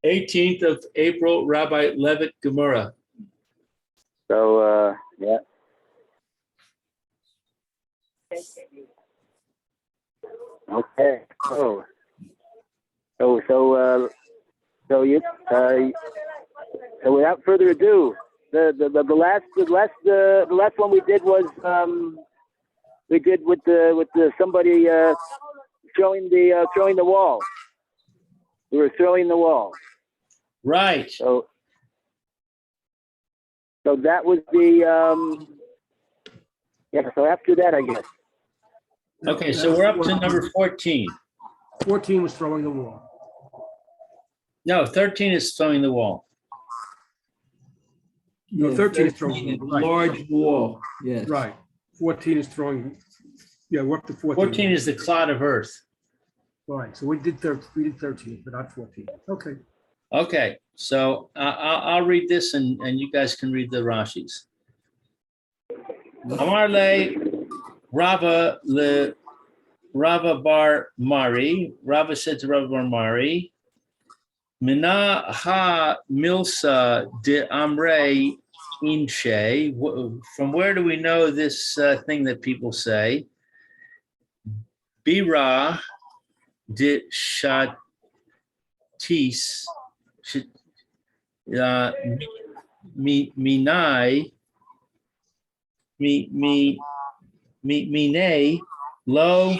18th of April, Rabbi Levitt, Gemora. So, yeah. Okay. So without further ado, the last one we did was we did with the somebody throwing the wall. We were throwing the wall. Right. So that was the yeah. So after that, I guess. Okay, so we're up to number 14. 14 was throwing the wall. No, 13 is throwing the wall. No, 13 is throwing the wall. Right. Large wall, yes. Right. 14 is throwing, yeah, we're up to 14. 14 is the clod of earth. Right, so we did 13, but not 14. Okay. Okay, so I'll read this and you guys can read the Rashis. Amar le Rava bar Mari. Rava said to Rava bar Mari, Mina ha milsa de amre inche. From where do we know this thing that people say? Bira de shatis minai mine lo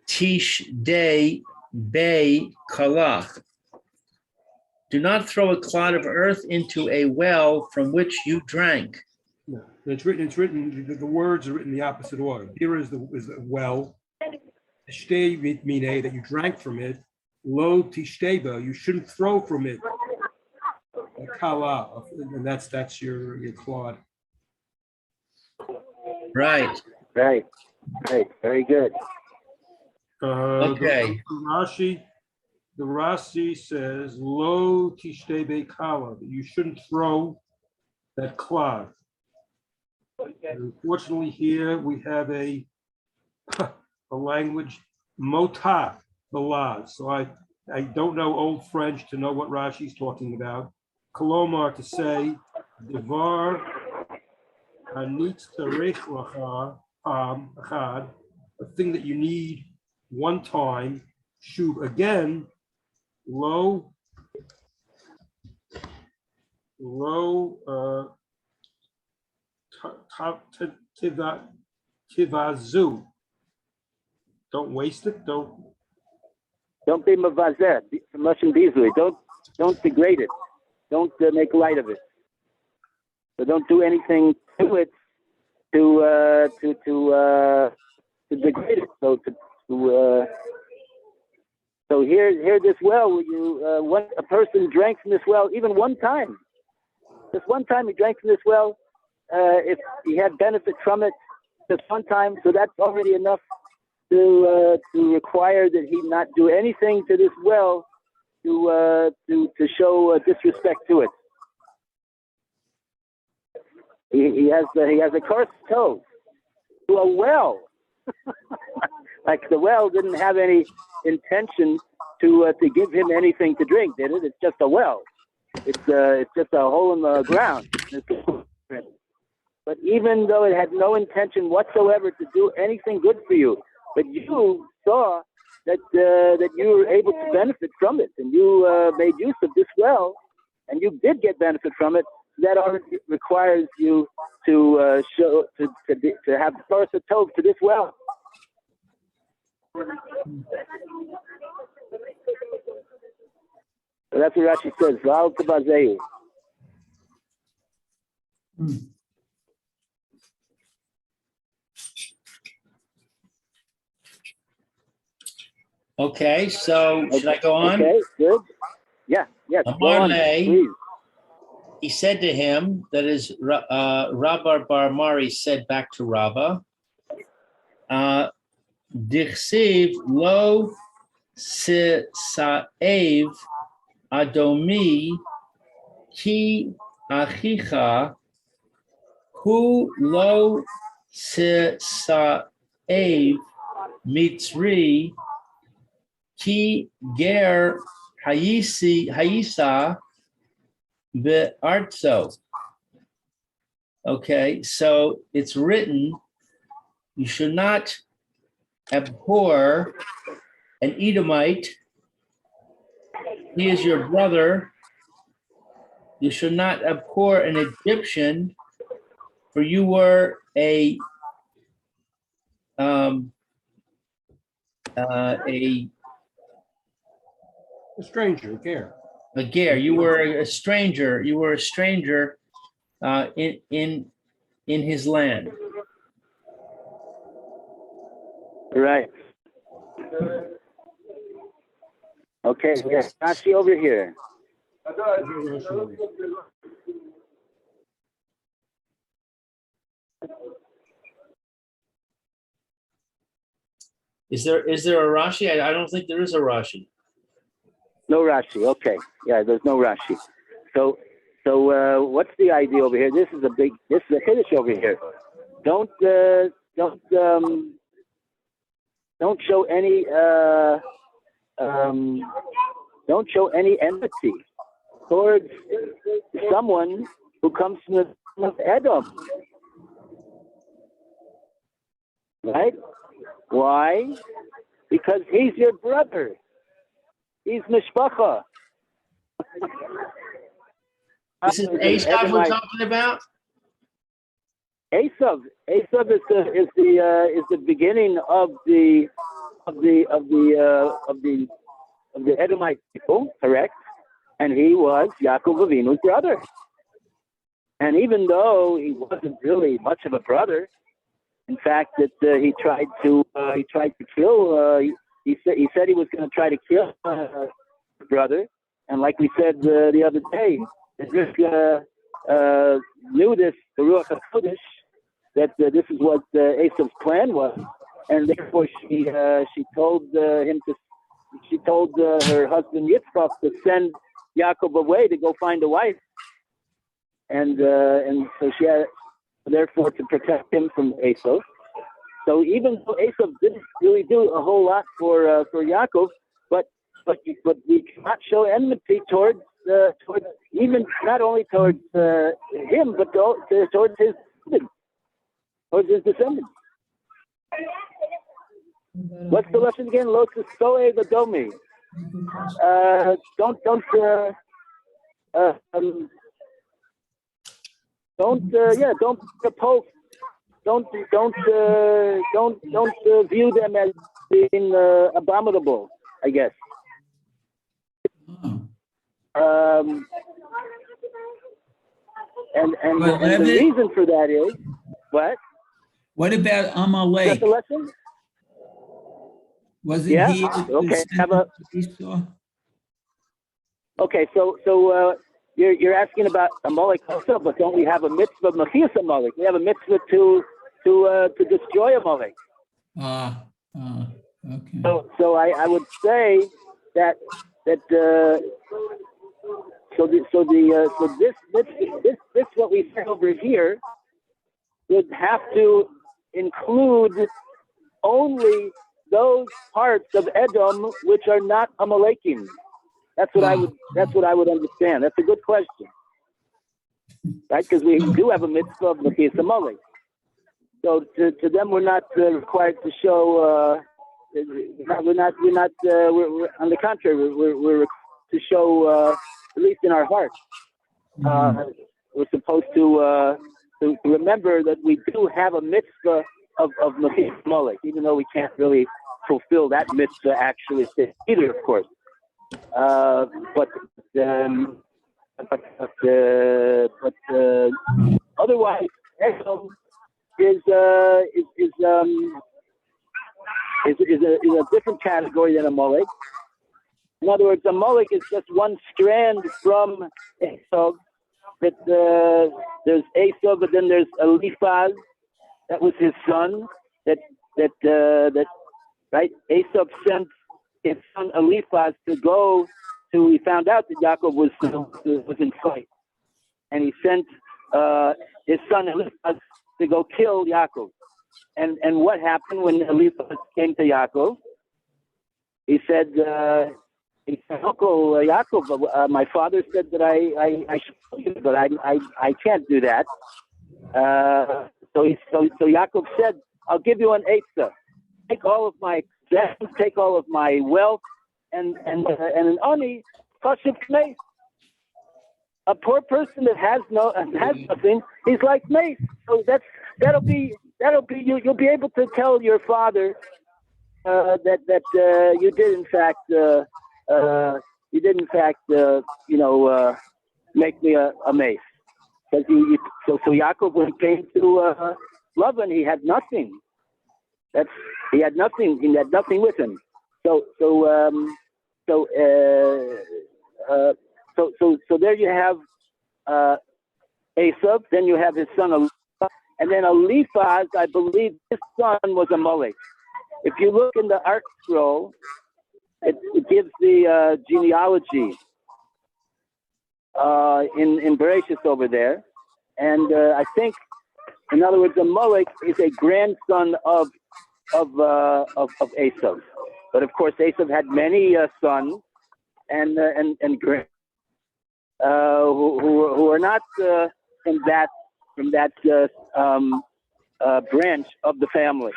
tish day bay kalach. Do not throw a clod of earth into a well from which you drank. No, it's written, the words are written in the opposite order. Here is the well. Tishtei mine, that you drank from it. Lo tishteba, you shouldn't throw from it. Kala, and that's your clod. Right. Right. Very good. Okay. The Rashi says, Lo tishtebe kala, that you shouldn't throw that clod. And unfortunately, here we have a language, mota, balad. So I don't know Old French to know what Rashi's talking about. Kolomar, to say, devar hanitz tarech lacha achad, a thing that you need one time, shuv again, lo tivazu. Don't waste it. Don't be mavazeh, from Russian Beasley. Don't degrade it. Don't make light of it. So don't do anything to it to degrade it. So here this well, when a person drank from this well, even one time, just one time he drank from this well, if he had benefit from it, just one time, so that's already enough to require that he not do anything to this well to show disrespect to it. He has a cursed toe to a well, like the well didn't have any intention to give him anything to drink, did it? It's just a well. It's just a hole in the ground. But even though it had no intention whatsoever to do anything good for you, but you saw that you were able to benefit from it, and you made use of this well, and you did get benefit from it, that already requires you to show to have the first tov to this well. So that's what Rashi says. Val Tabazeu. Okay, so should I go on? Okay, good. Yeah. Go on, please. He said to him, that is, Rabba bar Mari said back to Rabba, Dichsiv lo sa'ev adomi ki achicha hu lo sa'ev mitzri ki ger Hayisa be'artso. Okay, so it's written, you should not abhor an Edomite. He is your brother. You should not abhor an Egyptian, for you were a stranger, care. a ger. You were a stranger. You were a stranger in his land. Right. Okay, we have Rashi over here. Is there a Rashi? I don't think there is a Rashi. No Rashi. Okay. Yeah, there's no Rashi. So what's the idea over here? This is a Kiddush over here. Don't show any don't show any enmity towards someone who comes from the of Edom. Right? Why? Because he's your brother. He's mishpacha. This is Esav we're talking about. Esav is the beginning of the Edomite people, correct? And he was Yaakov Avinu's brother. And even though he wasn't really much of a brother, in fact, that he tried to kill. He said he was going to try to kill his brother. And like we said the other day, Rivka knew this, the Ruach HaKodesh, that this is what Esav's plan was, and therefore she told her husband Yitzchak to send Yaakov away to go find a wife, and so she had, therefore, to protect him from Esav. So even though Esav didn't really do a whole lot for Yaakov, but we cannot show enmity towards even not only towards him, but towards his descendants. What's the lesson again? Lotus soe v'domi. Don't propose. Don't view them as being abominable, I guess. And the reason for that is what? What about Amalek? Is that the lesson? Wasn't he? Okay. Okay. So you're asking about Amalek also, but don't we have a mitzvah of Machias Amalek? We have a mitzvah to destroy Amalek. Okay. So I would say that this what we said over here would have to include only those parts of Edom which are not Amalekim. That's what I would understand. That's a good question, right? Because we do have a mitzvah of Machias Amalek. So to them, we're not required to show. We're on the contrary. We're required to show, at least in our hearts. We're supposed to remember that we do have a mitzvah of Machias Amalek, even though we can't really fulfill that mitzvah actually either, of course. But otherwise, Edom is a different category than Amalek. In other words, Amalek is just one strand from Esav. That there's Esav, but then there's Eliphaz. That was his son. That right. Esav sent his son Eliphaz to go to. He found out that Yaakov was in fight, and he sent his son Eliphaz to go kill Yaakov. And what happened when Eliphaz came to Yaakov? He said, he said, Uncle Yaakov, my father said that I should kill you, but I can't do that. So Yaakov said, I'll give you an eitzah. Take all of my possessions, take all of my wealth, and an oni, kashiv k'meis. A poor person that has nothing, he's like me. So that'll be you'll be able to tell your father that you did in fact make me a mace. Because so Yaakov, when he came to Lavan, he had nothing. He had nothing with him. So there you have Esav. Then you have his son Eliphaz, and then Eliphaz, I believe his son was Amalek. If you look in the art scroll, it gives the genealogy in Bereshit over there, and I think, in other words, Amalek is a grandson of Esav. But of course, Esav had many sons and grand who are not from that branch of the family.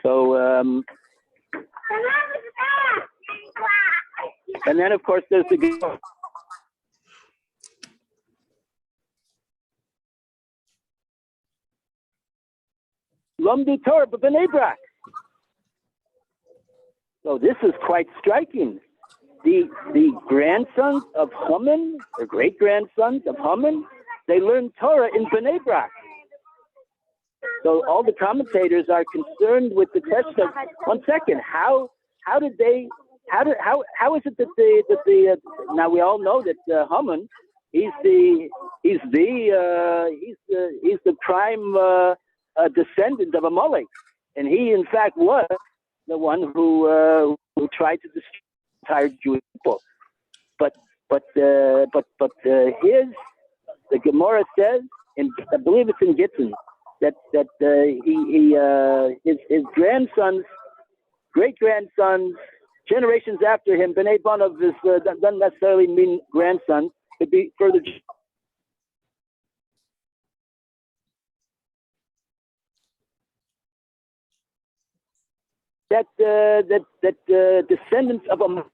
So and then of course there's the Gemora. Lumdi Torah b'Bnei Brak. So this is quite striking. The grandsons of Haman, or great grandsons of Haman, they learned Torah in Bnei Brak. So all the commentators are concerned with the question of, one second, how is it that now we all know that Haman, he's the prime descendant of Amalek, and he in fact was the one who tried to destroy the entire Jewish people. But the Gemara says, and I believe it's in Gittin, that his grandsons, great grandsons, generations after him, Bnei Banav doesn't necessarily mean grandsons. Could be further. That descendants of a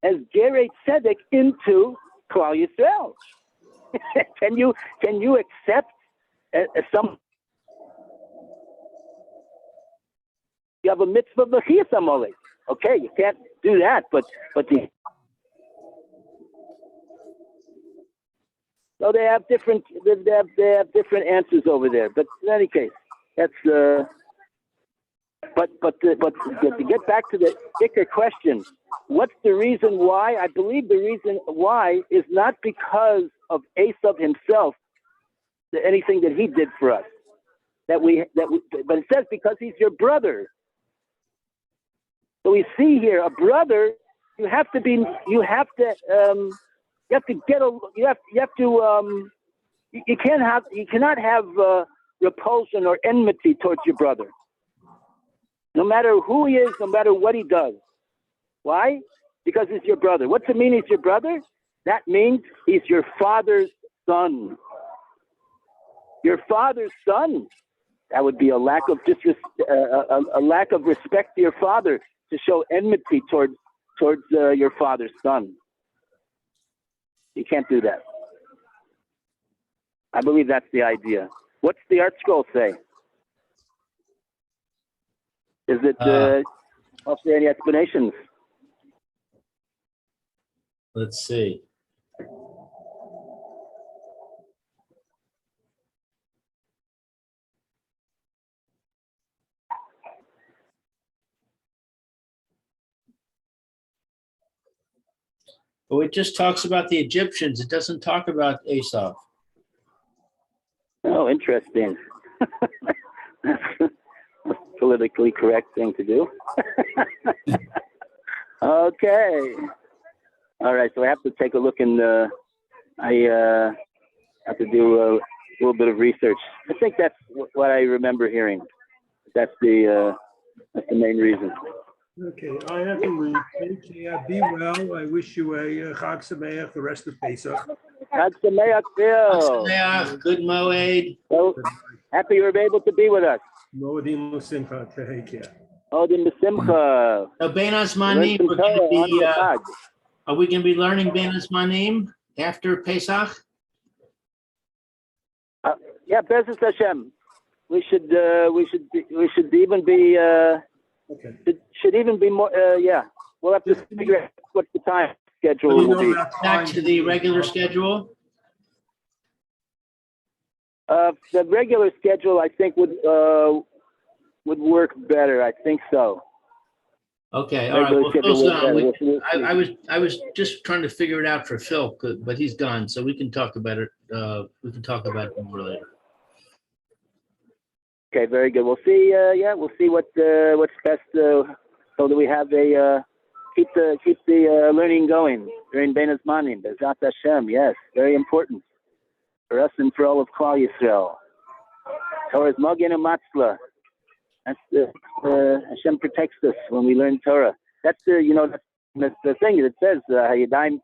as Gerei Tzedek into Klal Yisrael. Can you accept some? You have a mitzvah b'chiyas Amalek. Okay, you can't do that, but so they have different answers over there. But in any case, that's but to get back to the thicker question, what's the reason why? I believe the reason why is not because of Esav himself, anything that he did for us. But it says because he's your brother. So we see here a brother. You cannot have repulsion or enmity towards your brother, no matter who he is, no matter what he does. Why? Because he's your brother. What's it mean he's your brother? That means he's your father's son. Your father's son. That would be a lack of a lack of respect to your father to show enmity towards your father's son. You can't do that. I believe that's the idea. What's the art scroll say? Is it offer any explanations? Let's see. Oh, it just talks about the Egyptians. It doesn't talk about Esau. Oh, interesting. That's a politically correct thing to do. Okay. All right. So I have to take a look in I have to do little bit of research. I think that's what I remember hearing. That's the main reason. Okay, I have to leave. Take care. Be well. I wish you a Chag Sameach the rest of Pesach. Chag Sameach, Phil. Sameach, good Moed. So happy you were able to be with us. Moedim L'Simcha. Take care. Odim B'Simcha. So Benas Learn Manim, some we're going to Torah on be, the Chag. are we going to be learning Benas Manim after Pesach? Yeah, Bezos Hashem. We should even be Okay. it should even be more. Yeah, we'll have to figure out what the time schedule will be. Back to the regular schedule? The regular schedule, I think, would work better. I think so. Okay, all right. Regular Well, schedule Phil's works gone. better. I was just trying to figure it out for Phil, but he's gone, so we can talk about it. We can talk about it more later. Okay, very good. We'll see. Yeah, we'll see what's best, so that we have keep the learning going during Benas Manim. Bezat Hashem. Yes, very important for us and for all of Klal Yisrael. Torah's Magen and Matzlah. That's Hashem protects us when we learn Torah. That's that's the thing that says Hayadayim.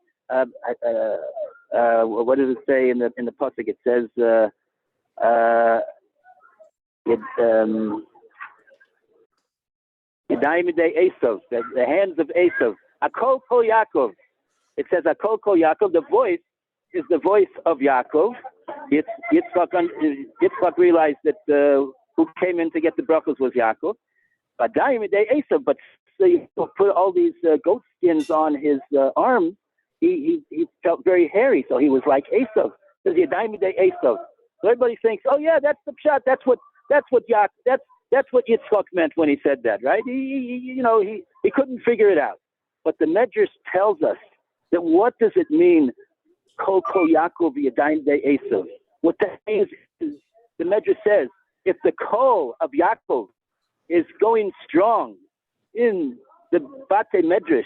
What does it say in the pasuk? It says Yadayim Midei Esav, the hands of Esav. Akol Kol Yaakov. It says Akol Kol Yaakov. The voice is the voice of Yaakov. Yitzchak realized that who came in to get the brachos was Yaakov. Yadayim Midei Esav. But so you put all these goat skins on his arms. He felt very hairy, so he was like Esav. It says Yadayim Midei Esav. So everybody thinks, oh yeah, that's the pshat. That's what Yitzchak meant when he said that, right? He couldn't figure it out. But the Medrash tells us that what does it mean, Kol Kol Yaakov Yadayim de Esav? What that means is, the Medrash says, if the Kol of Yaakov is going strong in the Bate Medrash,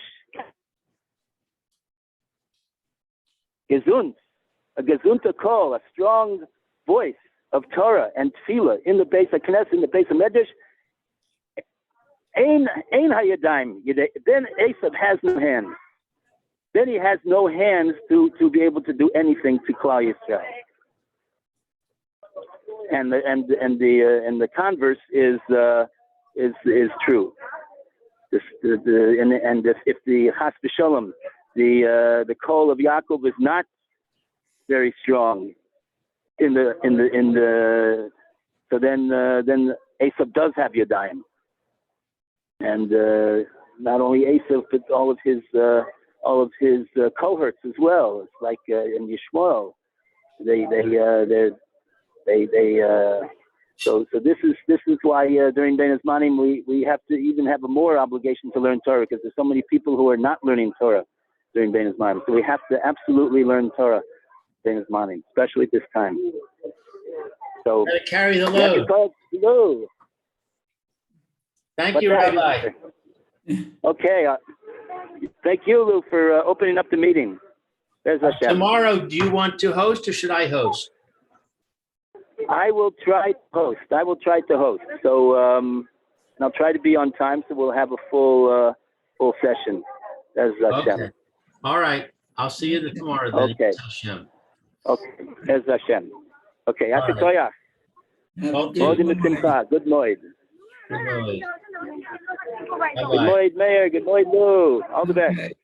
Gezunt, a Gezunta Kol, a strong voice of Torah and Tefillah in the base of Knesset, in the base of Medrash, Ein Hayadayim. Then Esav has no hands. Then he has no hands to be able to do anything to Klal Yisrael. And the converse is true. If the Chas v'Shalom, the call of Yaakov is not very strong so then Esav does have Yadayim, and not only Esav but all of his cohorts as well. It's like in Yishmael, so this is why during Benas Manim we have to even have a more obligation to learn Torah, because there's so many people who are not learning Torah during Benas Manim. So we have to absolutely learn Torah. Manim, especially at this time. So gotta carry the load. Thank you, Rabbi. Okay. Thank you, Lou, for opening up the meeting. There's Hashem. Tomorrow, do you want to host or should I host? I will try to host. So and I'll try to be on time, so we'll have a full session. There's Hashem. Okay. All right. I'll see you tomorrow then. Okay. Hashem. Okay, there's Hashem. Okay, Happy Toyach. Good Moed. Good Moed. Good Moed, Mayor. Good Moed, Lou. All the best.